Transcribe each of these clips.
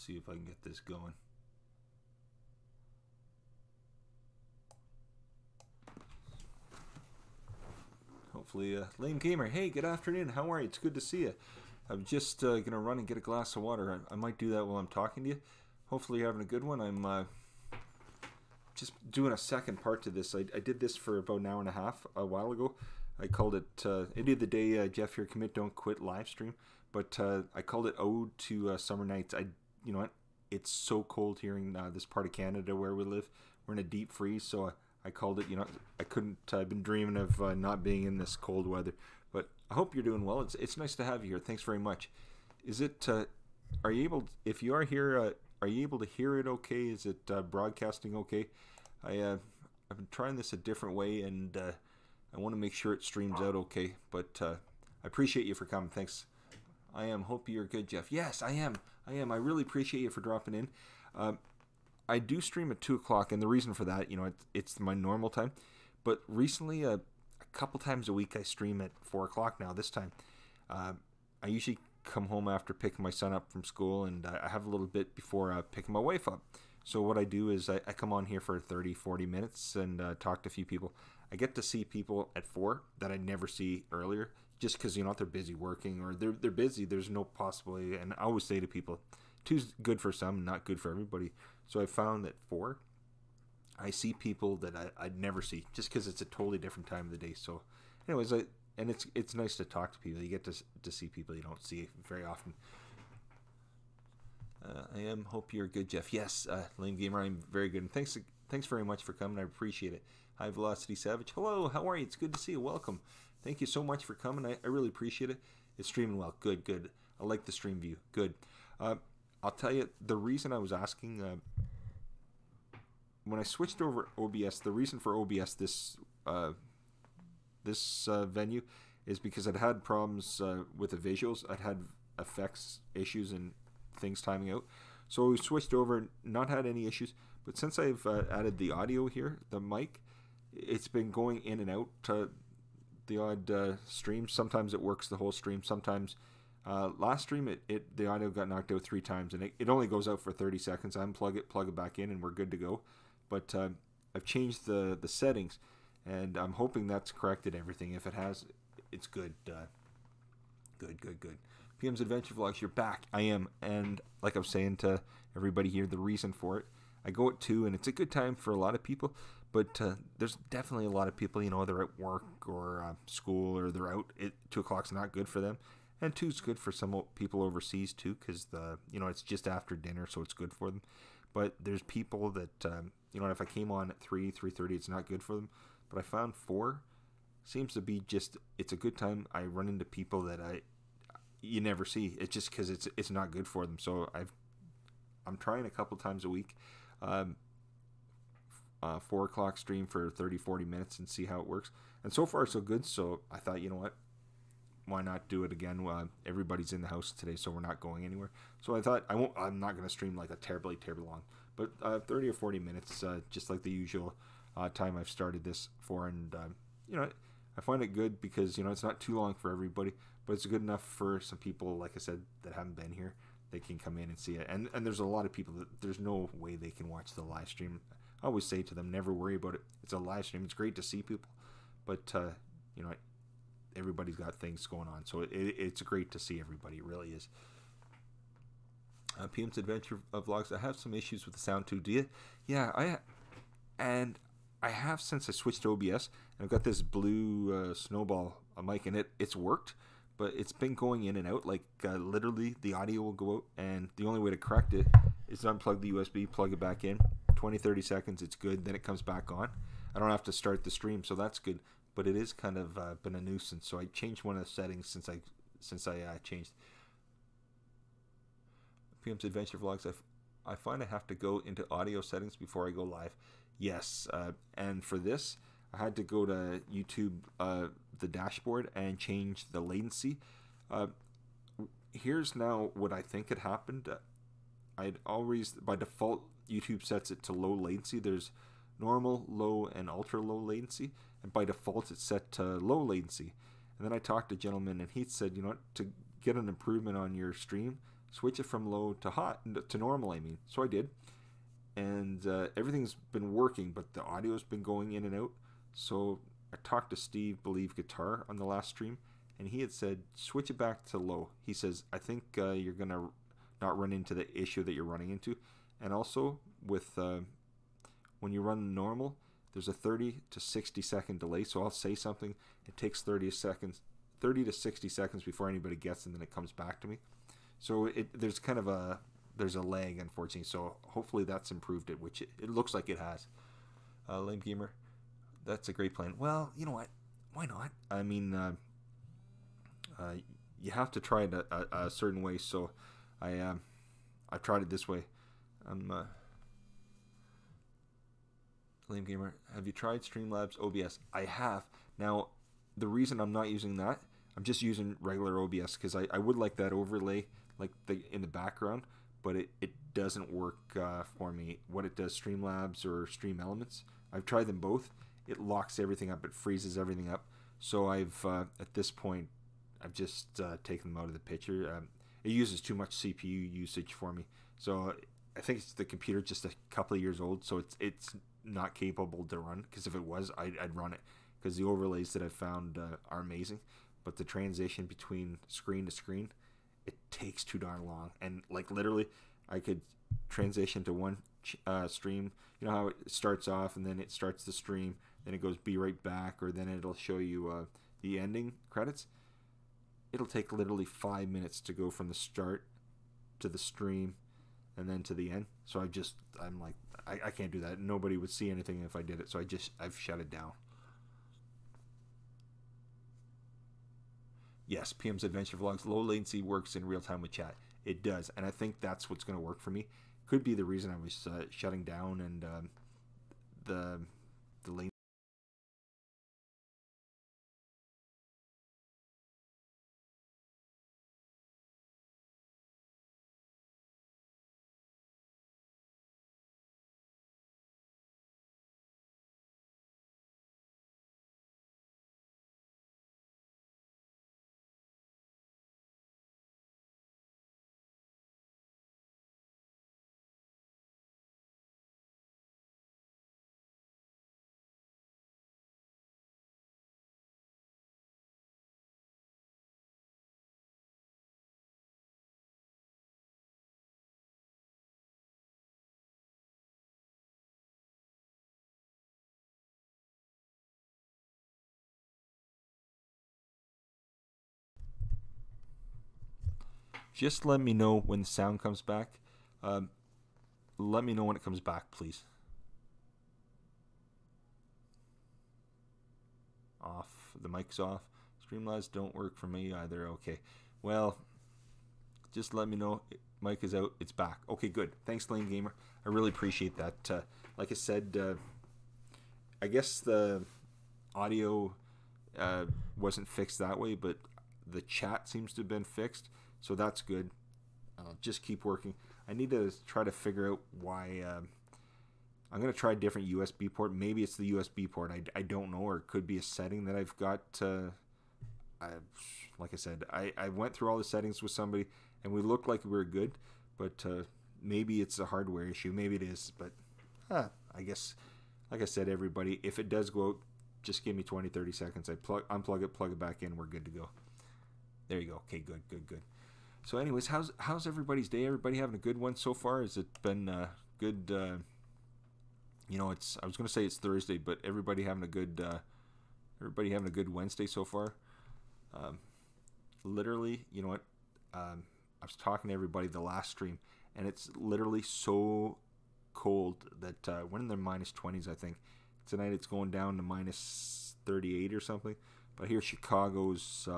see if I can get this going. Hopefully, Lame Gamer, hey, good afternoon. How are you? It's good to see you. I'm just going to run and get a glass of water. I might do that while I'm talking to you. Hopefully you're having a good one. I'm just doing a second part to this. I did this for about an hour and a half a while ago. I called it Any of the Day Jeff Here Commit Don't Quit live stream. But I called it Ode to Summer Nights. You know what? It's so cold here in this part of Canada where we live. We're in a deep freeze, so I called it, you know, I couldn't, I've been dreaming of not being in this cold weather. But I hope you're doing well. It's nice to have you here. Thanks very much. Is it, are you able, if you are here, are you able to hear it okay? Is it broadcasting okay? I've been trying this a different way, and I want to make sure it streams out okay. But I appreciate you for coming. Thanks. I am. Hope you're good, Jeff. Yes, I am. I really appreciate you for dropping in. I do stream at 2 o'clock, and the reason for that, you know, it's my normal time. But recently, a couple times a week, I stream at 4 o'clock now. This time, I usually come home after picking my son up from school, and I have a little bit before picking my wife up. So what I do is I come on here for 30, 40 minutes and talk to a few people. I get to see people at 4 that I never see earlier, just because, you know, they're busy working or they're busy. There's no possibility. And I always say to people, 2's good for some, not good for everybody. So I found that 4, I see people that I'd never see, just because it's a totally different time of the day. So anyways, and it's nice to talk to people. You get to see people you don't see very often. Hope you're good, Jeff. Yes, Lame Gamer, I'm very good. And thanks very much for coming. I appreciate it. High Velocity Savage. Hello, how are you? It's good to see you. Welcome. Thank you so much for coming. I really appreciate it. It's streaming well. Good. I like the stream view. Good. I'll tell you, the reason I was asking, when I switched over OBS, the reason for OBS this venue is because I'd had problems with the visuals. I'd had effects issues and things timing out. So we switched over, not had any issues. But since I've added the audio here, the mic, it's been going in and out the odd stream. Sometimes it works the whole stream. Sometimes last stream the audio got knocked out 3 times, and it only goes out for 30 seconds. I unplug it, plug it back in, and we're good to go. But I've changed the settings, and I'm hoping that's corrected everything. If it has, it's good. Good. PM's Adventure Vlogs, you're back. I am, and like I was saying to everybody here, the reason for it, I go at 2, and it's a good time for a lot of people, but there's definitely a lot of people, you know, they're at work or school, or they're out. 2 o'clock's not good for them, and 2's good for some people overseas too, because you know, it's just after dinner, so it's good for them. But there's people that you know, if I came on at 3:30, it's not good for them. But I found 4 seems to be just, it's a good time. I run into people that you never see. It's just because it's not good for them. So I'm trying a couple times a week, 4 o'clock stream for 30-40 minutes and see how it works. And so far so good. So I thought, you know what, why not do it again? Everybody's in the house today, so we're not going anywhere. So I thought I'm not going to stream like a terribly long, but 30 or 40 minutes, just like the usual time I've started this for. And you know, I find it good because, you know, it's not too long for everybody, but it's good enough for some people, like I said, that haven't been here. They can come in and see it. And there's a lot of people that there's no way they can watch the live stream. I always say to them, never worry about it. It's a live stream. It's great to see people, but you know, everybody's got things going on, so it's great to see everybody. It really is. PM's Adventure Vlogs, I have some issues with the sound too. Do you? Yeah, I have since I switched to OBS, and I've got this blue snowball mic, and it's worked, but it's been going in and out. Like literally, the audio will go out, and the only way to correct it is to unplug the USB, plug it back in, 20-30 seconds, it's good. Then it comes back on. I don't have to start the stream, so that's good. But it is kind of been a nuisance. So I changed one of the settings since I changed. PM's Adventure Vlogs, I find I have to go into audio settings before I go live. Yes, and for this, I had to go to YouTube, the dashboard, and change the latency. Here's now what I think had happened. I'd always, by default, YouTube sets it to low latency. There's normal, low, and ultra low latency, and by default it's set to low latency. And then I talked to a gentleman, and he said, you know what, to get an improvement on your stream, switch it from low to hot, to normal, I mean. So I did. And everything's been working, but the audio's been going in and out. So I talked to Steve Believe Guitar on the last stream, and he had said, switch it back to low. He says, I think you're going to not run into the issue that you're running into. And also, with when you run normal, there's a 30 to 60 second delay. So I'll say something, it takes 30 to 60 seconds before anybody gets it, and then it comes back to me. So there's kind of a lag, unfortunately. So hopefully that's improved it, which it looks like it has. Lame Gamer, that's a great plan. Well, you know what? Why not? I mean, you have to try it a certain way. So I've tried it this way. Lame Gamer, have you tried Streamlabs OBS? I have. Now, the reason I'm not using that, I'm just using regular OBS because I would like that overlay like in the background, but it doesn't work for me. What it does, Streamlabs or Stream Elements, I've tried them both. It locks everything up. It freezes everything up. So I've at this point, I've just taken them out of the picture. It uses too much CPU usage for me. So I think the computer just a couple of years old, so it's not capable to run. Because if it was, I'd run it. Because the overlays that I've found are amazing, but the transition between screen to screen, it takes too darn long. And like literally, I could transition to one stream. You know how it starts off and then it starts the stream, then it goes be right back, or then it'll show you the ending credits. It'll take literally 5 minutes to go from the start to the stream and then to the end. So I'm like, I can't do that. Nobody would see anything if I did it. So I've shut it down. Yes, PM's Adventure Vlogs, low latency works in real time with chat. It does, and I think that's what's going to work for me. Could be the reason I was shutting down and the latency. Just let me know when the sound comes back. Let me know when it comes back, please. Off. The mic's off. Streamlabs don't work for me either. Okay. Well, just let me know. Mic is out. It's back. Okay, good. Thanks, Lame Gamer. I really appreciate that. Like I said, I guess the audio wasn't fixed that way, but the chat seems to have been fixed. So that's good. Just keep working. I need to try to figure out why. I'm going to try a different USB port. Maybe it's the USB port. I don't know, or it could be a setting that I've got. Like I said, I went through all the settings with somebody, and we looked like we were good. But maybe it's a hardware issue. Maybe it is. But I guess, like I said, everybody, if it does go out, just give me 20, 30 seconds. I unplug it, plug it back in. We're good to go. There you go. Okay, good. So anyways, how's everybody's day? Everybody having a good one so far? Has it been good? You know, I was going to say it's Thursday, but everybody having a good Wednesday so far. Literally, you know what? I was talking to everybody the last stream, and it's literally so cold that we're in the minus 20s, I think. Tonight it's going down to minus 38 or something. But here Chicago's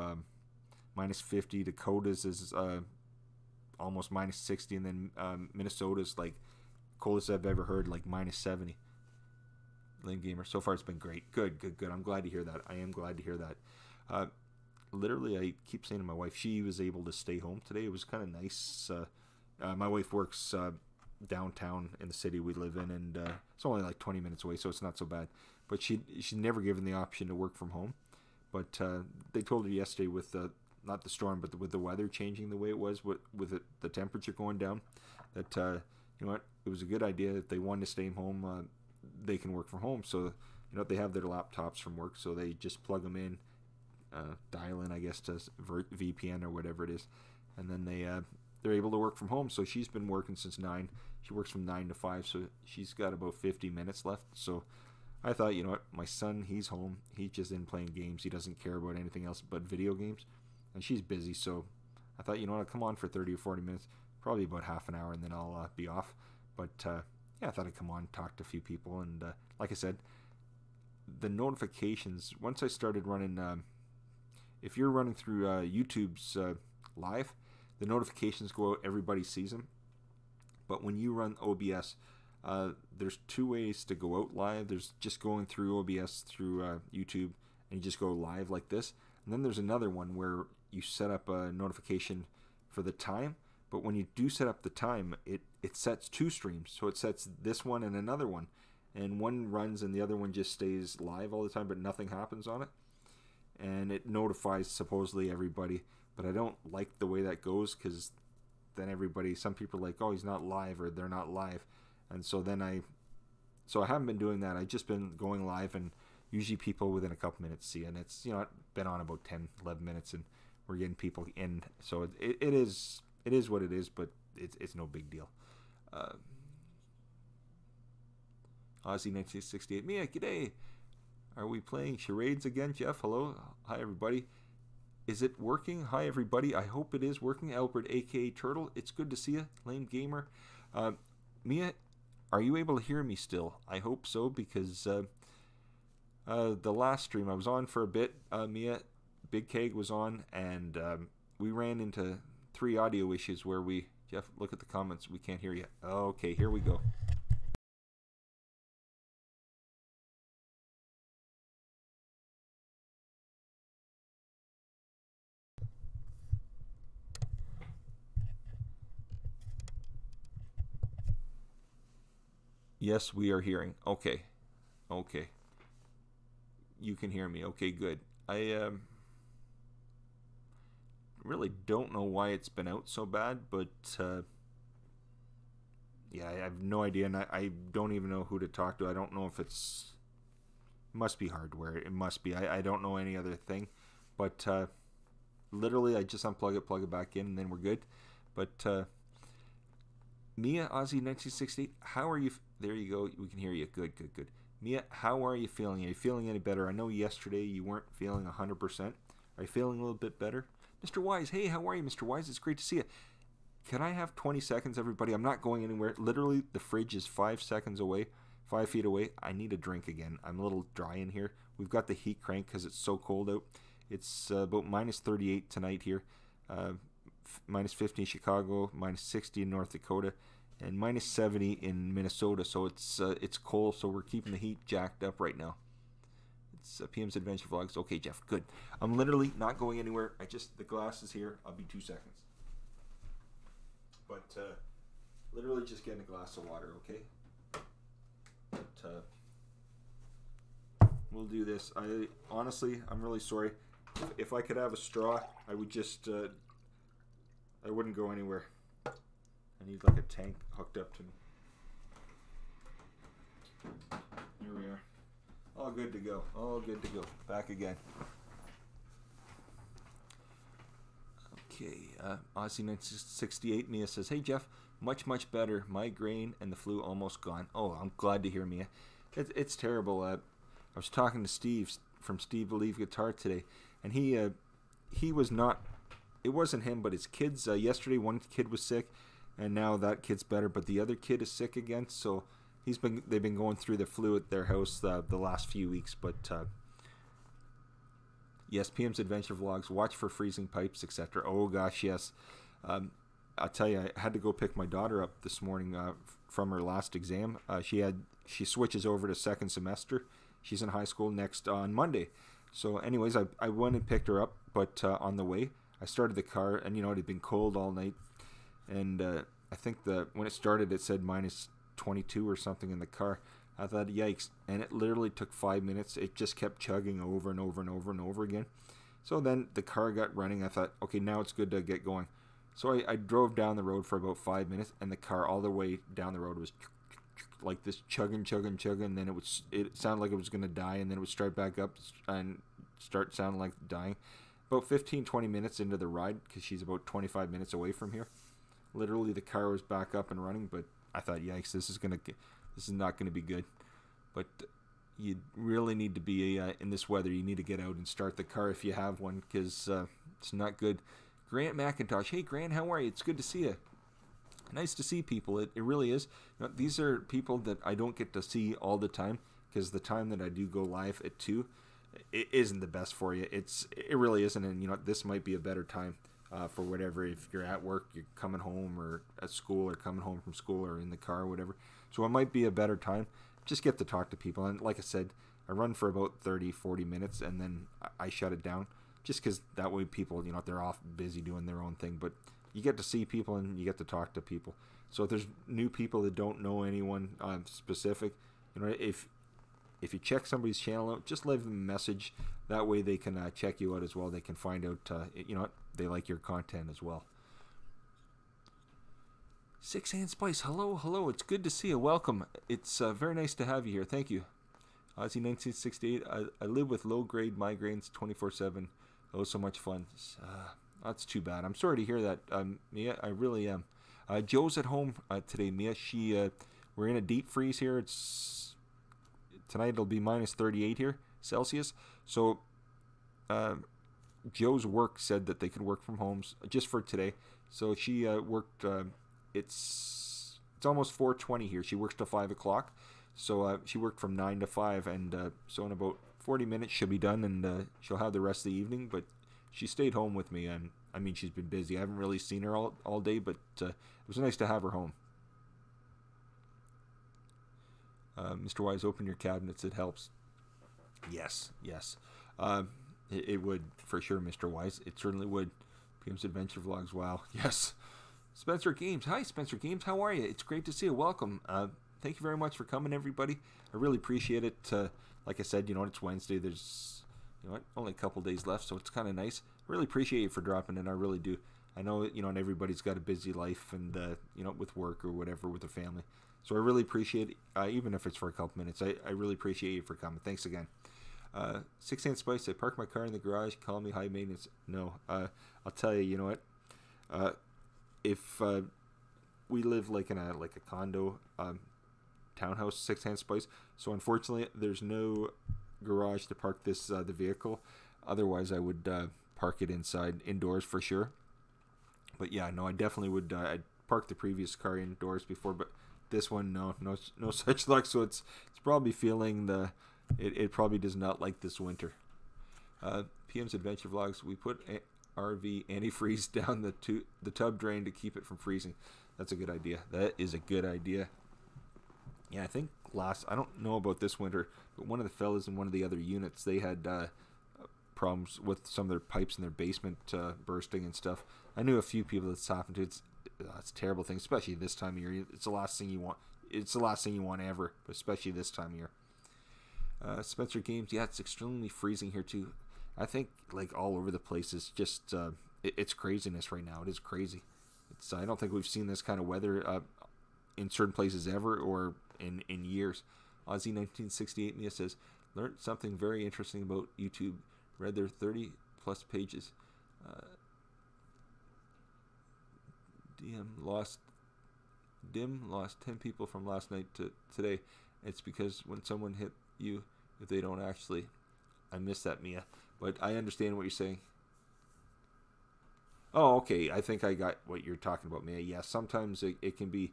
minus 50. Dakota's is almost minus 60, and then Minnesota's like coldest I've ever heard, like minus 70. Lame Gamer, so far it's been great. Good. I'm glad to hear that. I am glad to hear that. Literally, I keep saying to my wife, she was able to stay home today. It was kind of nice. My wife works downtown in the city we live in, and it's only like 20 minutes away, so it's not so bad. But she's never given the option to work from home. But they told her yesterday with not the storm, but with the weather changing the way it was, with the temperature going down, that you know what, it was a good idea. If they wanted to stay home, they can work from home. So you know, they have their laptops from work, so they just plug them in, dial in, I guess, to VPN or whatever it is, and then they're able to work from home. So she's been working since 9. She works from 9 to 5, so she's got about 50 minutes left. So I thought, you know what, my son, he's home. He's just in playing games. He doesn't care about anything else but video games. And she's busy, so I thought, you know what, I'll come on for 30 or 40 minutes, probably about half an hour, and then I'll be off. But yeah, I thought I'd come on, talk to a few people. And like I said, the notifications, once I started running, if you're running through YouTube's live, the notifications go out, everybody sees them. But when you run OBS, there's 2 ways to go out live. There's just going through OBS through YouTube, and you just go live like this. And then there's another one where you set up a notification for the time. But when you do set up the time, it sets 2 streams. So it sets this one and another one. And one runs and the other one just stays live all the time, but nothing happens on it. And it notifies supposedly everybody. But I don't like the way that goes, because then everybody, some people are like, oh, he's not live, or they're not live. And so then I haven't been doing that. I've just been going live, and usually people within a couple minutes see it. And it's, you know, been on about 10, 11 minutes, and we're getting people in. So it is what it is, but it's no big deal. Aussie 1968, Mia, g'day. Are we playing charades again, Jeff? Hello. Hi, everybody. Is it working? Hi, everybody. I hope it is working. Albert, a.k.a. Turtle. It's good to see you. Lame Gamer. Mia, are you able to hear me still? I hope so, because the last stream I was on for a bit, Mia, Big Keg was on, and we ran into 3 audio issues where Jeff, look at the comments. We can't hear you. Okay, here we go. Yes, we are hearing. Okay. You can hear me. Okay, good. I really don't know why it's been out so bad, but yeah, I have no idea, and I don't even know who to talk to. I don't know if it must be hardware. It must be. I don't know any other thing, but literally I just unplug it, plug it back in, and then we're good. But Mia, Aussie 1968, how are you? There you go. We can hear you. Good. Mia, how are you feeling? Are you feeling any better? I know yesterday you weren't feeling 100%. Are you feeling a little bit better? Mr. Wise, hey, how are you, Mr. Wise? It's great to see you. Can I have 20 seconds, everybody? I'm not going anywhere. Literally, the fridge is 5 seconds away, 5 feet away. I need a drink again. I'm a little dry in here. We've got the heat crank because it's so cold out. It's about minus 38 tonight here. Minus 50 in Chicago, minus 60 in North Dakota, and minus 70 in Minnesota. So it's cold, so we're keeping the heat jacked up right now. It's PM's Adventure Vlogs. Okay, Jeff, good. I'm literally not going anywhere. The glass is here. I'll be 2 seconds. But literally just getting a glass of water, okay? But we'll do this. Honestly, I'm really sorry. If I could have a straw, I would just I wouldn't go anywhere. I need like a tank hooked up to me. Here we are. All good to go. Back again. Okay, Aussie 1968, Mia says, hey Jeff, much better. Migraine and the flu almost gone. Oh, I'm glad to hear, Mia. It's terrible. I was talking to Steve from Steve Believe Guitar today, and he was not, it wasn't him, but his kids. Yesterday one kid was sick, and now that kid's better, but the other kid is sick again, so they've been going through the flu at their house the last few weeks. But yes, PM's Adventure Vlogs, watch for freezing pipes, etc. Oh gosh, yes. I'll tell you, I had to go pick my daughter up this morning from her last exam. She switches over to second semester. She's in high school next on Monday. So anyways, I went and picked her up, but on the way I started the car, and you know, it had been cold all night, and I think when it started it said minus 22 or something in the car. I thought, yikes, and it literally took 5 minutes. It just kept chugging over and over and over and over again, So then the car got running. I thought, okay, now it's good to get going. So I drove down the road for about 5 minutes, and the car all the way down the road was like this, chugging. And then it sounded like it was going to die, and then it would start back up and start sounding like dying. About 15-20 minutes into the ride, because she's about 25 minutes away from here, literally the car was back up and running. But I thought, yikes, this is not going to be good. But you really need to be in this weather. You need to get out and start the car if you have one, because it's not good. Grant McIntosh, hey Grant, how are you? It's good to see you. Nice to see people. It really is. These are people that I don't get to see all the time, because the time that I do go live at 2, it isn't the best for you. It really isn't. And this might be a better time for whatever. If you're at work, you're coming home, or at school, or coming home from school, or in the car, or whatever. So it might be a better time. Just get to talk to people. And like I said, I run for about 30-40 minutes, and then I shut it down, just because that way people, they're off busy doing their own thing. But you get to see people, and you get to talk to people. So if there's new people that don't know anyone specific, if you check somebody's channel out, just leave them a message. That way they can check you out as well. They can find out, they like your content as well. Six Hand Spice, hello. It's good to see you. Welcome. It's very nice to have you here. Thank you. Aussie 1968. I live with low-grade migraines 24/7. Oh, so much fun. That's too bad. I'm sorry to hear that, Mia. I really am. Joe's at home today, Mia. We're in a deep freeze here. Tonight it'll be minus 38 here, Celsius. So Joe's work said that they could work from home just for today. So she worked. It's almost 4:20 here. She works till 5 o'clock. So she worked from 9 to 5, and so in about 40 minutes she'll be done, and she'll have the rest of the evening. But she stayed home with me, and I mean, she's been busy. I haven't really seen her all day, but it was nice to have her home. Mr. Wise, open your cabinets. It helps. Yes. It would, for sure, Mr. Wise. It certainly would. PM's Adventure Vlogs, wow. Yes. Spencer Games. Hi, Spencer Games. How are you? It's great to see you. Welcome. Thank you very much for coming, everybody. I really appreciate it. Like I said, it's Wednesday. There's, only a couple days left, so it's kind of nice. Really appreciate you for dropping in. I really do. I know, and everybody's got a busy life, and, with work or whatever, with their family. So I really appreciate it, even if it's for a couple minutes. I really appreciate you for coming. Thanks again. Six Hand Spice, I park my car in the garage. Call me high maintenance. No, I'll tell you, you know what? If we live like in a condo townhouse, Six Hand Spice. So unfortunately, there's no garage to park the vehicle. Otherwise, I would park it indoors for sure. But yeah, no, I definitely would. I'd park the previous car indoors before, but this one, no such luck. So it's probably feeling it probably does not like this winter. PM's Adventure Vlogs. We put RV antifreeze down the tub drain to keep it from freezing. That's a good idea. That is a good idea. Yeah, I think I don't know about this winter, but one of the fellas in one of the other units, they had problems with some of their pipes in their basement bursting and stuff. I knew a few people that's happened to. It's a terrible thing, especially this time of year. It's the last thing you want. It's the last thing you want ever, but especially this time of year. Spencer Games, yeah, it's extremely freezing here too. I think like all over the place is just it's craziness right now. It is crazy. I don't think we've seen this kind of weather in certain places ever, or in years. Aussie 1968 Mia says, learned something very interesting about YouTube. Read their 30 plus pages. Dim lost 10 people from last night to today. It's because when someone hit you, if they don't actually, I missed that, Mia, but I understand what you're saying. Oh, okay. I think I got what you're talking about, Mia. Yeah, sometimes it can be,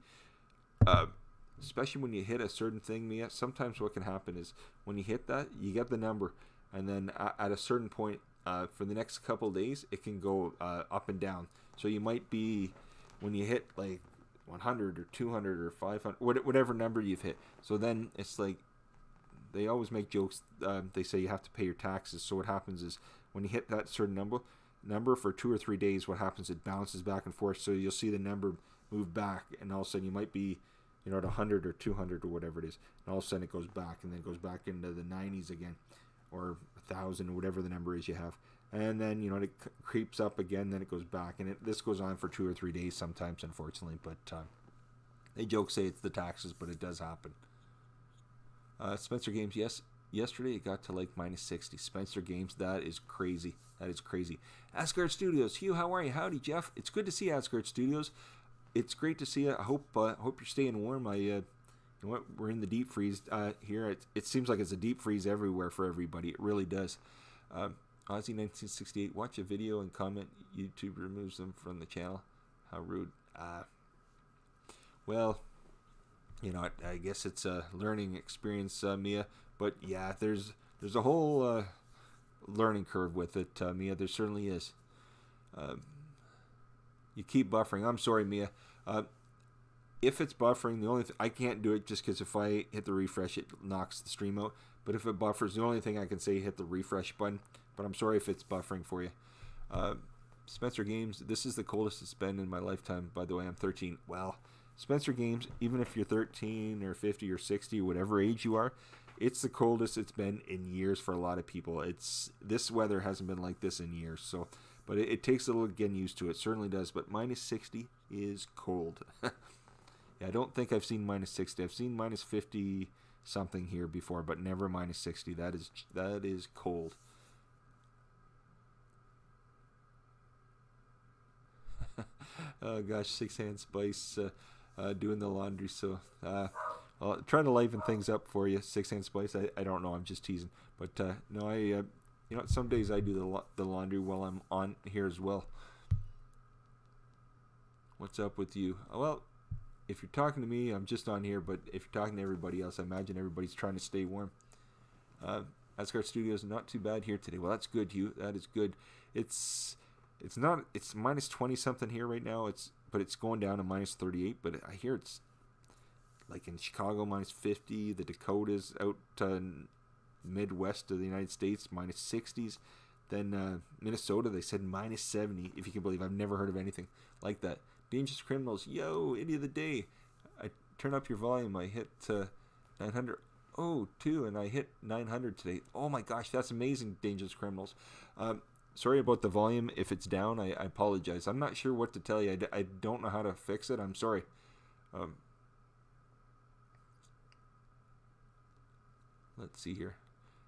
especially when you hit a certain thing, Mia. Sometimes what can happen is when you hit that, you get the number, and then at a certain point, for the next couple of days, it can go up and down. So you might be, when you hit like 100 or 200 or 500, whatever number you've hit. So then it's like, they always make jokes. They say you have to pay your taxes. So what happens is when you hit that certain number for 2 or 3 days, what happens? It bounces back and forth. So you'll see the number move back, and all of a sudden you might be, at 100 or 200 or whatever it is, and all of a sudden it goes back, and then it goes back into the 90s again, or 1,000 or whatever the number is you have, and then it creeps up again, then it goes back, and this goes on for 2 or 3 days sometimes, unfortunately. But they say it's the taxes, but it does happen. Spencer Games, yes. Yesterday it got to like -60. Spencer Games, that is crazy. That is crazy. Asgard Studios, Hugh, how are you? Howdy, Jeff. It's good to see Asgard Studios. It's great to see you. I hope you're staying warm. You know what? We're in the deep freeze here. It seems like it's a deep freeze everywhere for everybody. It really does. Aussie 1968, watch a video and comment. YouTube removes them from the channel. How rude. Well, I guess it's a learning experience, Mia. But yeah, there's a whole learning curve with it, Mia. There certainly is. You keep buffering. I'm sorry, Mia. If it's buffering, the only I can't do it just because if I hit the refresh, it knocks the stream out. But if it buffers, the only thing I can say, hit the refresh button. But I'm sorry if it's buffering for you. Spencer Games, this is the coldest it's been in my lifetime. By the way, I'm 13. Well, Spencer Games, even if you're 13 or 50 or 60 or whatever age you are, it's the coldest it's been in years for a lot of people. This weather hasn't been like this in years. So, but it takes a little getting used to. It certainly does. But -60 is cold. Yeah, I don't think I've seen -60. I've seen -50 something here before, but never -60. That is cold. Oh gosh, Six Hand Spice doing the laundry. So I'll try to liven things up for you, Six Hand Spice. I don't know. I'm just teasing. But no, some days I do the laundry while I'm on here as well. What's up with you? Well, if you're talking to me, I'm just on here. But if you're talking to everybody else, I imagine everybody's trying to stay warm. Asgard Studios, not too bad here today. Well, that's good, Hugh. That is good. It's -20 something here right now. But it's going down to -38. But I hear it's like in Chicago -50. The Dakotas out Midwest of the United States -60s. Then Minnesota, they said -70. If you can believe, I've never heard of anything like that. Dangerous Criminals, yo, idiot of the day. I turn up your volume. I hit 900. Oh, too, and I hit 900 today. Oh my gosh, that's amazing, Dangerous Criminals. Sorry about the volume. If it's down, I apologize. I'm not sure what to tell you. I don't know how to fix it. I'm sorry. Let's see here.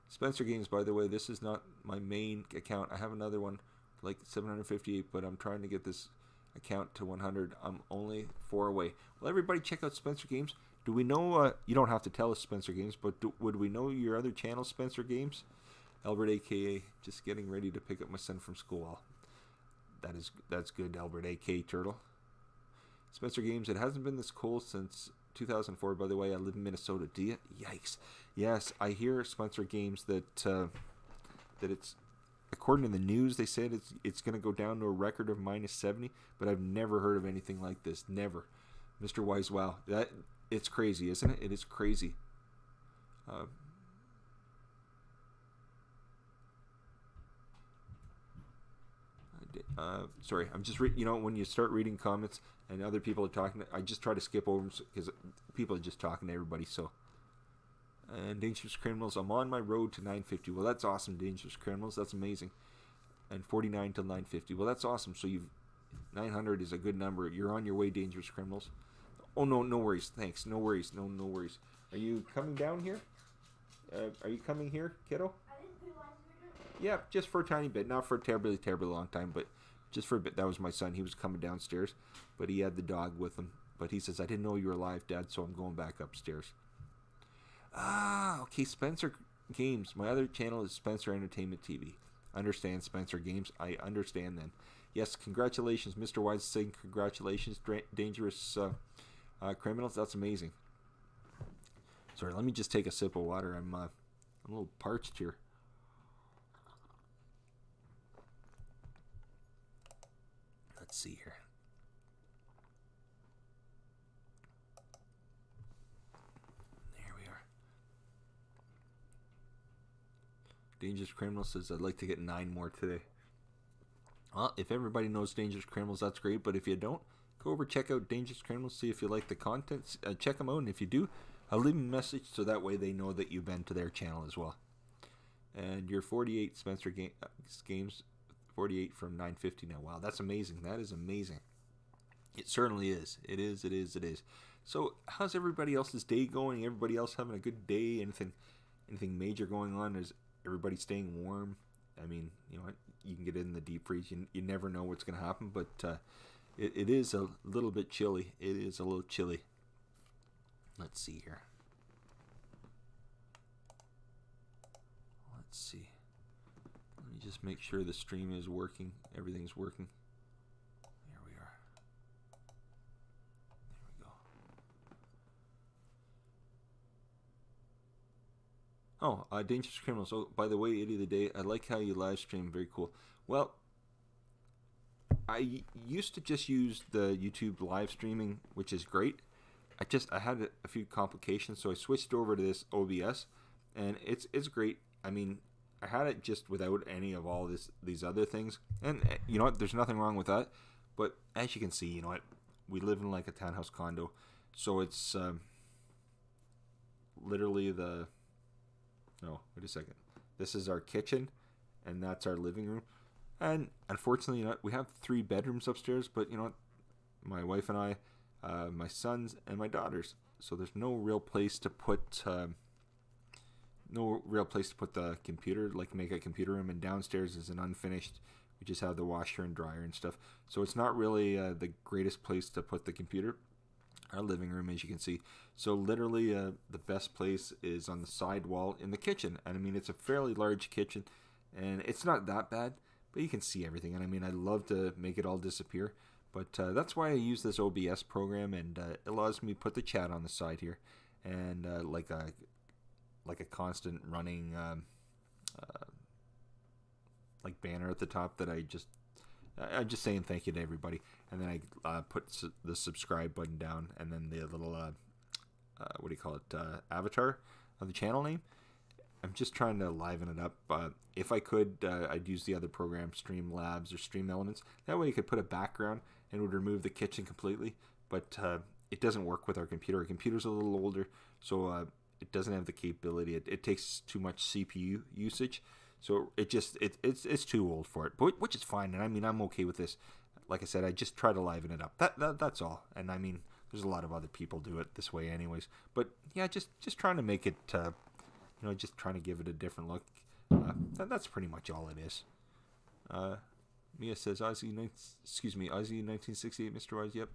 Spencer Games, by the way, this is not my main account. I have another one, like 758, but I'm trying to get this account to 100. I'm only 4 away. Well, everybody check out Spencer Games. Do we know, you don't have to tell us Spencer Games, but would we know your other channel, Spencer Games? Albert, a.k.a. just getting ready to pick up my son from school. That's good, Albert, a.k.a. Turtle. Spencer Games, it hasn't been this cold since 2004. By the way, I live in Minnesota. Do you? Yikes. Yes, I hear, Spencer Games, that it's, according to the news, they said it's going to go down to a record of -70, but I've never heard of anything like this. Never. Mr. Wise, wow. It's crazy, isn't it? It is crazy. Sorry, I'm just when you start reading comments and other people are talking, I just try to skip over because people are just talking to everybody. So, and Dangerous Criminals, I'm on my road to 950. Well, that's awesome, Dangerous Criminals. That's amazing. And 49 till 950. Well, that's awesome. So 900 is a good number. You're on your way, Dangerous Criminals. Oh no, no worries. Thanks. No worries. No worries. Are you coming down here? Are you coming here, kiddo? Yeah, just for a tiny bit. Not for a terribly long time, but just for a bit. That was my son. He was coming downstairs, but he had the dog with him. But he says, I didn't know you were alive, Dad, so I'm going back upstairs. Ah, okay, Spencer Games. My other channel is Spencer Entertainment TV. Understand, Spencer Games. I understand then. Yes, congratulations, Mr. Wise saying congratulations, Dangerous Criminals. That's amazing. Sorry, let me just take a sip of water. I'm a little parched here. Let's see here. There we are. Dangerous Criminal says, I'd like to get 9 more today. Well, if everybody knows Dangerous Criminals, that's great. But if you don't, go over, check out Dangerous Criminals, see if you like the content. Check them out, and if you do, I'll leave them a message so that way they know that you've been to their channel as well. And your 48 Spencer Games, 948 from 950 now. Wow, that's amazing. That is amazing. It certainly is. It is. It is. It is. So, how's everybody else's day going? Everybody else having a good day? Anything major going on? Is everybody staying warm? I mean, you know, you can get it in the deep freeze. You never know what's going to happen, but it is a little bit chilly. It is a little chilly. Let's see here. Let's see. Let me just make sure the stream is working. Everything's working. There we are. There we go. Oh, Dangerous Criminals. Oh, by the way, Idiot of the Day, I like how you live stream. Very cool. Well, I used to just use the YouTube live streaming, which is great. I had a few complications, so I switched over to this OBS, and it's great. I mean, I had it just without any of all these other things, and you know what? There's nothing wrong with that. But as you can see, you know what? We live in like a townhouse condo, so it's literally the. No, wait a second. This is our kitchen, and that's our living room. And unfortunately, you know, we have 3 bedrooms upstairs, but you know, my wife and I, my sons and my daughters. So there's no real place to put, the computer. Like make a computer room, and downstairs is an unfinished. We just have the washer and dryer and stuff. So it's not really the greatest place to put the computer. Our living room, as you can see. So literally the best place is on the side wall in the kitchen. And I mean, it's a fairly large kitchen, and it's not that bad, but you can see everything. And I mean, I'd love to make it all disappear, but that's why I use this OBS program, and it allows me to put the chat on the side here, and like a constant running like banner at the top that I'm just saying thank you to everybody, and then I put the subscribe button down, and then the little what do you call it, avatar of the channel name. I'm just trying to liven it up. If I could, I'd use the other program, Streamlabs or Stream Elements. That way you could put a background and it would remove the kitchen completely, but it doesn't work with our computer. Our computer's a little older, so it doesn't have the capability. It takes too much CPU usage. So it's too old for it, but which is fine. And I mean, I'm okay with this. Like I said, I just try to liven it up. That's all. And I mean, there's a lot of other people do it this way, anyways. But yeah, just trying to make it, you know, just trying to give it a different look. That's pretty much all it is. Mia says Ozzy 1968, Mr. Wise. Yep.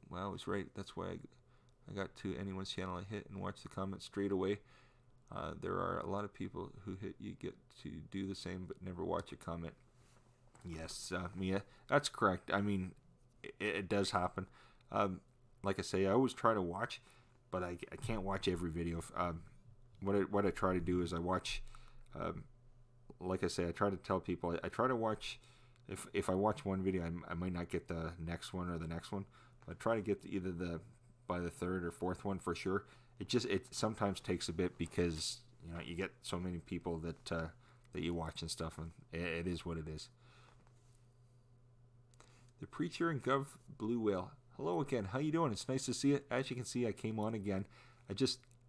Wow, I was right. That's why I got to anyone's channel I hit and watch the comments straight away. There are a lot of people who hit you get to do the same but never watch a comment. Yes, Mia, that's correct. I mean, it does happen. Like I say, I always try to watch, but I can't watch every video. What I try to do is I watch, like I say, I try to tell people, I try to watch, if I watch one video, I might not get the next one or the next one. I try to get to by the 3rd or 4th one for sure. It sometimes takes a bit because, you know, you get so many people that you watch and stuff, and it is what it is. The Preacher and Gov Blue Whale. Hello again. How you doing? It's nice to see it. As you can see, I came on again.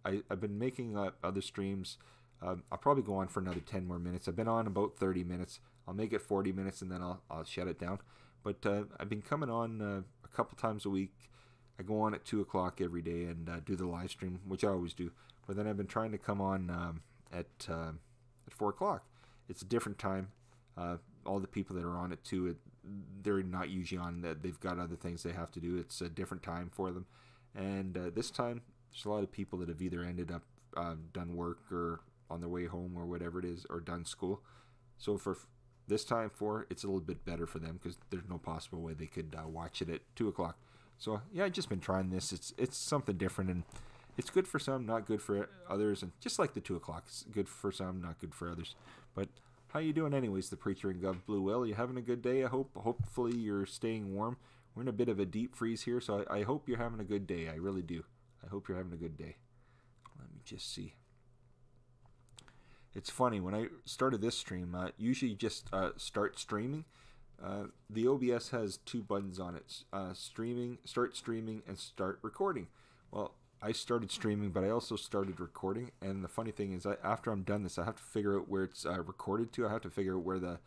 I've been making other streams. I'll probably go on for another 10 more minutes. I've been on about 30 minutes. I'll make it 40 minutes and then I'll shut it down. But I've been coming on a couple times a week. I go on at 2 o'clock every day and do the live stream, which I always do. But then I've been trying to come on at 4 o'clock. It's a different time. All the people that are on it too, they're not usually on that. They've got other things they have to do. It's a different time for them. And this time, there's a lot of people that have either ended up done work or on their way home or whatever it is, or done school. So for this time, it's a little bit better for them because there's no possible way they could watch it at 2 o'clock. So yeah, I've just been trying this. It's something different, and it's good for some, not good for others. And just like the 2 o'clock, it's good for some, not good for others. But how you doing anyways, the Preacher and Gov Blue Whale? You having a good day? Hopefully you're staying warm. We're in a bit of a deep freeze here, so I hope you're having a good day. I really do. I hope you're having a good day. Let me just see. It's funny, when I started this stream, usually just start streaming. The OBS has 2 buttons on it, start streaming, and start recording. Well, I started streaming, but I also started recording, and the funny thing is, after I'm done this, I have to figure out where it's recorded to. I have to figure out where the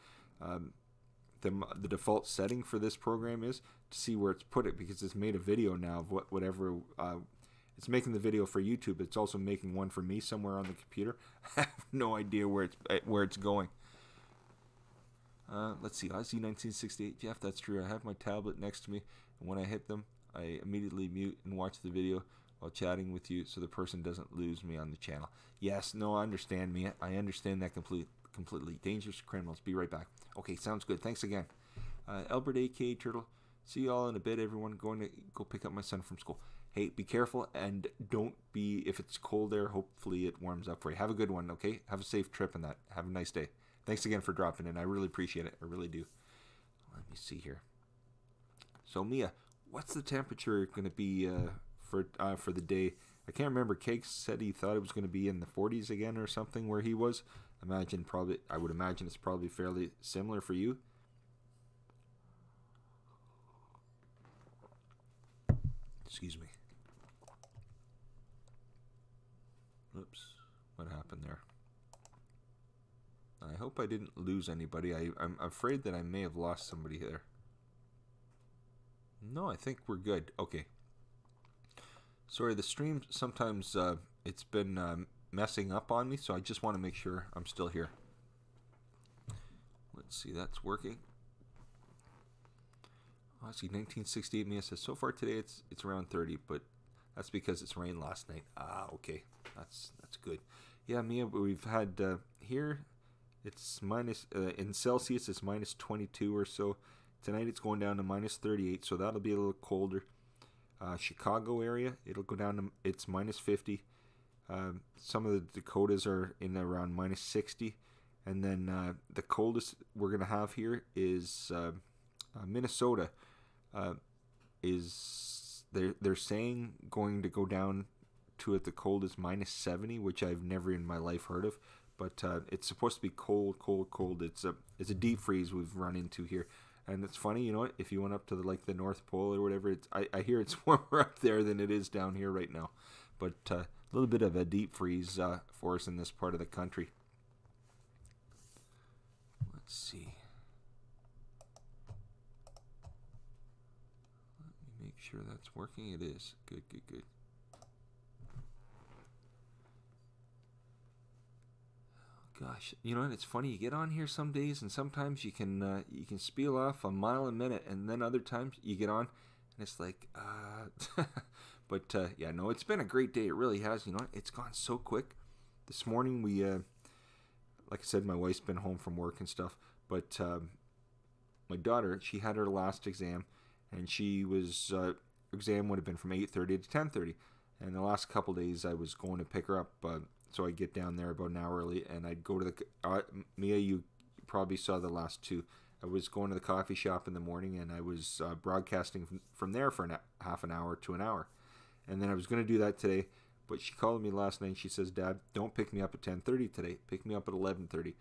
the default setting for this program is, to see where it's put it, because it's made a video now of whatever it's making the video for YouTube. It's also making one for me somewhere on the computer. I have no idea where it's going. Let's see, Ozzy 1968. Jeff, that's true. I have my tablet next to me, and when I hit them, I immediately mute and watch the video while chatting with you, so the person doesn't lose me on the channel. Yes, no, I understand, Mia. I understand that completely. Dangerous criminals. Be right back. Okay, sounds good. Thanks again. Albert A.K. Turtle. See you all in a bit, everyone. Going to go pick up my son from school. Hey, be careful, and don't be, if it's cold there, hopefully it warms up for you. Have a good one, okay? Have a safe trip and that. Have a nice day. Thanks again for dropping in. I really appreciate it. I really do. Let me see here. So, Mia, what's the temperature going to be for the day? I can't remember. Cake said he thought it was going to be in the 40s again or something where he was. I would imagine it's probably fairly similar for you. Excuse me. Oops. What happened there? I hope I didn't lose anybody. I'm afraid that I may have lost somebody there. No, I think we're good. Okay. Sorry, the stream sometimes it's been messing up on me, so I just want to make sure I'm still here. Let's see, that's working. Oh, I see, 1968. Mia says, so far today it's around 30, but that's because it's rained last night. Ah, okay. That's good. Yeah, Mia, we've had here, it's minus, in Celsius, it's minus 22 or so. Tonight it's going down to minus 38, so that'll be a little colder. Chicago area, it'll go down to, it's minus 50. Some of the Dakotas are in around minus 60. And then the coldest we're going to have here is Minnesota. They're saying going to go down to at the coldest minus 70, which I've never in my life heard of. But it's supposed to be cold. It's a deep freeze we've run into here. And it's funny, you know what? If you went up to the North Pole or whatever, I hear it's warmer up there than it is down here right now. But a little bit of a deep freeze for us in this part of the country. Let's see. Let me make sure that's working. It is. Good. Gosh, you know what? It's funny. You get on here some days, and sometimes you can spiel off a mile a minute, and then other times you get on, and it's like, But yeah, no, it's been a great day. It really has. You know, it's gone so quick. This morning we, like I said, my wife's been home from work and stuff. But my daughter, she had her last exam, and she was exam would have been from 8:30 to 10:30. And the last couple days, I was going to pick her up. So I'd get down there about an hour early, and I'd go to the Mia. You probably saw the last two. I was going to the coffee shop in the morning, and I was broadcasting from there for half an hour to an hour. And then I was going to do that today, but she called me last night and she says, Dad, don't pick me up at 10:30 today. Pick me up at 11:30.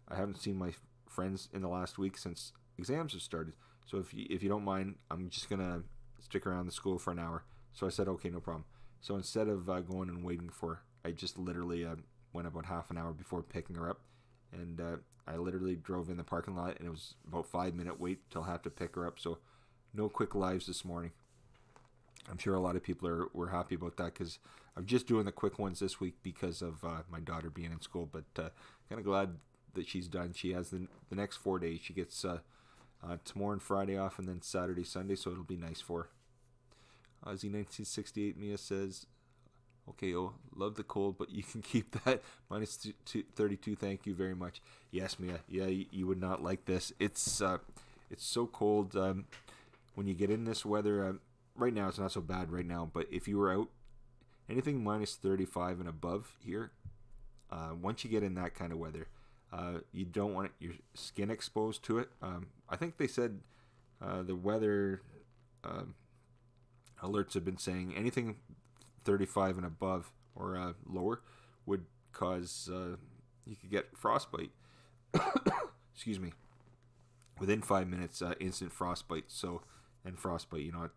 I haven't seen my friends in the last week since exams have started. So if you don't mind, I'm just going to stick around the school for an hour. So I said, okay, no problem. So instead of going and waiting for her, I just literally went about half an hour before picking her up. And I literally drove in the parking lot, and it was about 5-minute wait till I have to pick her up. So no quick lives this morning. I'm sure a lot of people were happy about that, because I'm just doing the quick ones this week because of my daughter being in school. But kind of glad that she's done. She has the next 4 days. She gets tomorrow and Friday off, and then Saturday, Sunday, so it'll be nice for her. Z1968 Mia says, okay, love the cold, but you can keep that minus 32. Thank you very much. Yes, Mia. Yeah, you would not like this. It's so cold when you get in this weather. Right now, it's not so bad right now, but if you were out, anything minus 35 and above here, once you get in that kind of weather, you don't want your skin exposed to it. I think they said the weather alerts have been saying anything 35 and above or lower would cause you could get frostbite. Excuse me. Within 5 minutes, instant frostbite. And frostbite, you know,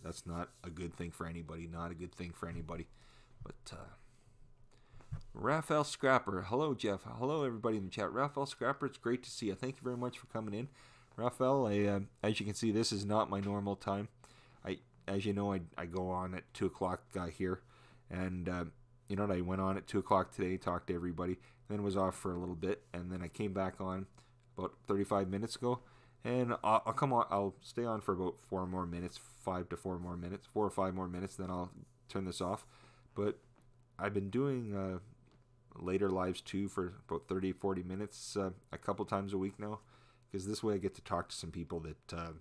that's not a good thing for anybody. Not a good thing for anybody. But Raphael Scrapper, hello Jeff, hello everybody in the chat. Raphael Scrapper, it's great to see you. Thank you very much for coming in. Raphael, as you can see, this is not my normal time. As you know, I go on at 2 o'clock here, and you know what? I went on at 2 o'clock today, talked to everybody, then was off for a little bit, and then I came back on about 35 minutes ago, and I'll come on. I'll stay on for about 4 more minutes, 4 or 5 more minutes, then I'll turn this off. But I've been doing later lives too for about 30-40 minutes a couple times a week now, because this way I get to talk to some people that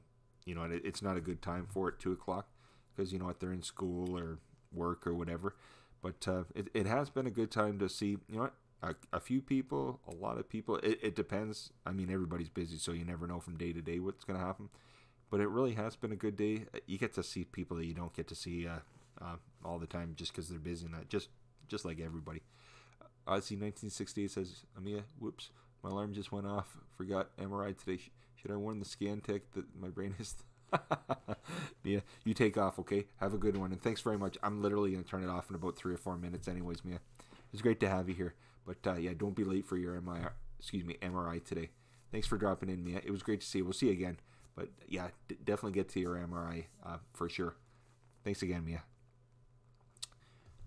you know, it's not a good time for at 2 o'clock, because you know what, they're in school or work or whatever. But it has been a good time to see, you know what, a few people, a lot of people. It depends. I mean, everybody's busy, so you never know from day to day what's going to happen. But it really has been a good day. You get to see people that you don't get to see all the time just because they're busy. Not just like everybody. Ozzy 1968 says, Amia, whoops, my alarm just went off. Forgot MRI today. Should I warn the scan tech that my brain is... Mia, you take off, okay? Have a good one, and thanks very much. I'm literally going to turn it off in about 3 or 4 minutes anyways, Mia. It's great to have you here. But yeah, don't be late for your MRI today. Thanks for dropping in, Mia. It was great to see you. We'll see you again. But yeah, definitely get to your MRI for sure. Thanks again, Mia.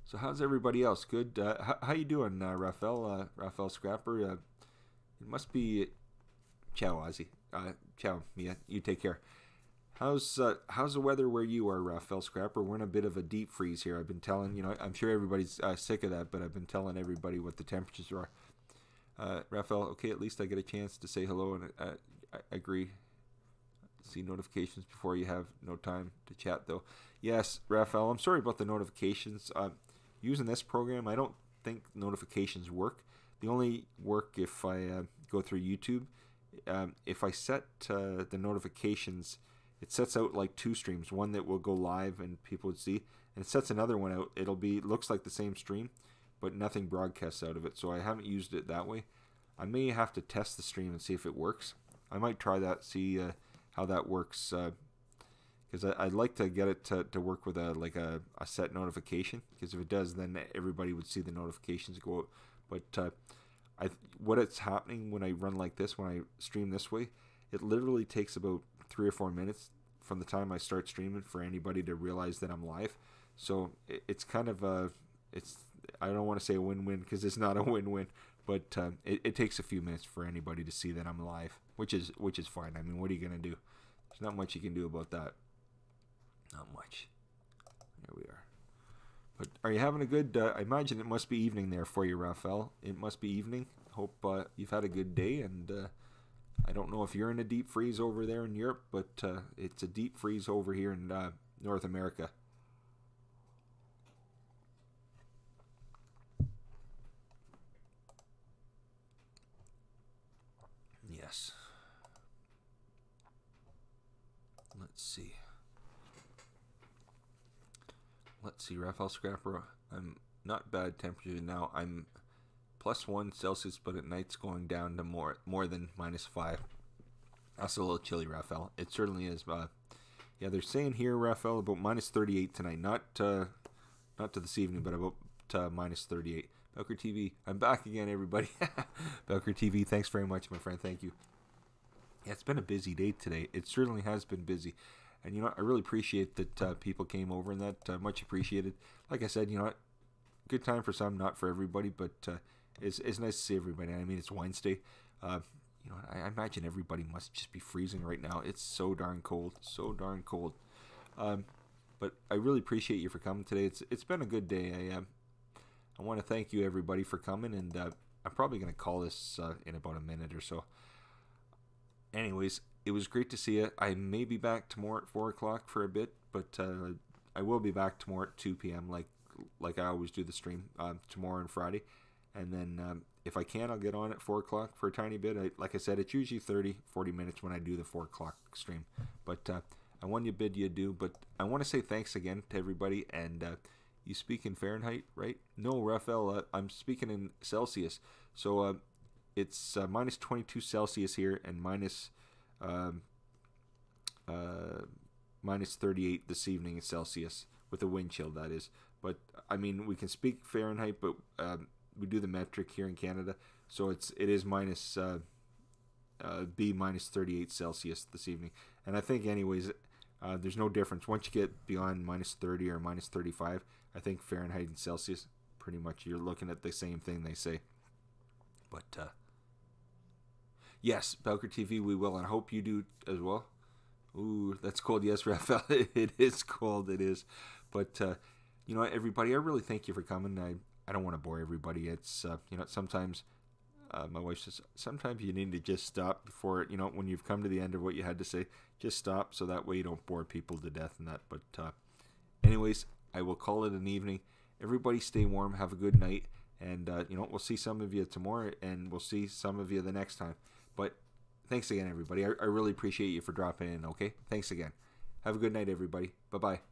So how's everybody else? Good. How you doing, Raphael? Raphael Scrapper. It must be... Ciao, Ozzy. Ciao, Mia. You take care. How's the weather where you are, Raphael Scrapper? We're in a bit of a deep freeze here. I've been telling, you know, I'm sure everybody's sick of that, but I've been telling everybody what the temperatures are. Raphael, okay, at least I get a chance to say hello, and I agree. See notifications before you have no time to chat, though. Yes, Raphael, I'm sorry about the notifications. Using this program, I don't think notifications work. They only work if I go through YouTube. If I set the notifications, it sets out like 2 streams, one that will go live and people would see, and it sets another one out. Looks like the same stream, but nothing broadcasts out of it. So I haven't used it that way. I may have to test the stream and see if it works. I might try that, see how that works, because I'd like to get it to work with a set notification, because if it does, then everybody would see the notifications go out. But what it's happening when I run like this, when I stream this way, it literally takes about 3 or 4 minutes from the time I start streaming for anybody to realize that I'm live. So it's kind of I don't want to say a win-win, because it's not a win-win, but it takes a few minutes for anybody to see that I'm live, which is fine. I mean, what are you gonna do? There's not much you can do about that. Not much. Here we are. But are you having a good... I imagine it must be evening there for you, Raphael. It must be evening. Hope you've had a good day, and I don't know if you're in a deep freeze over there in Europe, but it's a deep freeze over here in North America. Yes. Let's see. Raphael Scrapper. I'm not bad temperature now. I'm +1 Celsius, but at night's going down to more than -5. That's a little chilly, Raphael. It certainly is. Yeah, they're saying here, Raphael, about -38 tonight. Not to this evening, but about -38. Belker TV, I'm back again, everybody. Belker TV, thanks very much, my friend. Thank you. Yeah, it's been a busy day today. It certainly has been busy. And, you know, I really appreciate that people came over, and that much appreciated. Like I said, you know, good time for some, not for everybody, but it's nice to see everybody. I mean, it's Wednesday. You know, I imagine everybody must just be freezing right now. It's so darn cold, so darn cold. But I really appreciate you for coming today. It's been a good day. I want to thank you, everybody, for coming, and I'm probably going to call this in about a minute or so. Anyways, it was great to see you. I may be back tomorrow at 4 o'clock for a bit, but I will be back tomorrow at 2 p.m. like I always do the stream tomorrow and Friday. And then if I can, I'll get on at 4 o'clock for a tiny bit. Like I said, it's usually 30-40 minutes when I do the 4 o'clock stream. But I want to bid you adieu. But I want to say thanks again to everybody. And you speak in Fahrenheit, right? No, Raphael, I'm speaking in Celsius. So it's -22 Celsius here, and -38 this evening in Celsius, with a wind chill, that is. But I mean, we can speak Fahrenheit, but we do the metric here in Canada, so it is be minus 38 Celsius this evening. And I think, anyways, there's no difference. Once you get beyond minus 30 or minus 35, I think Fahrenheit and Celsius, pretty much you're looking at the same thing, they say. But, yes, Belker TV, we will, and I hope you do as well. Ooh, that's cold. Yes, Raphael, it is cold. It is. But, you know, everybody, I really thank you for coming. I don't want to bore everybody. It's, you know, sometimes my wife says, sometimes you need to just stop before, you know, when you've come to the end of what you had to say, just stop so that way you don't bore people to death and that. But, anyways, I will call it an evening. Everybody stay warm. Have a good night. And, you know, we'll see some of you tomorrow, and we'll see some of you the next time. But thanks again, everybody. I really appreciate you for dropping in, okay? Thanks again. Have a good night, everybody. Bye-bye.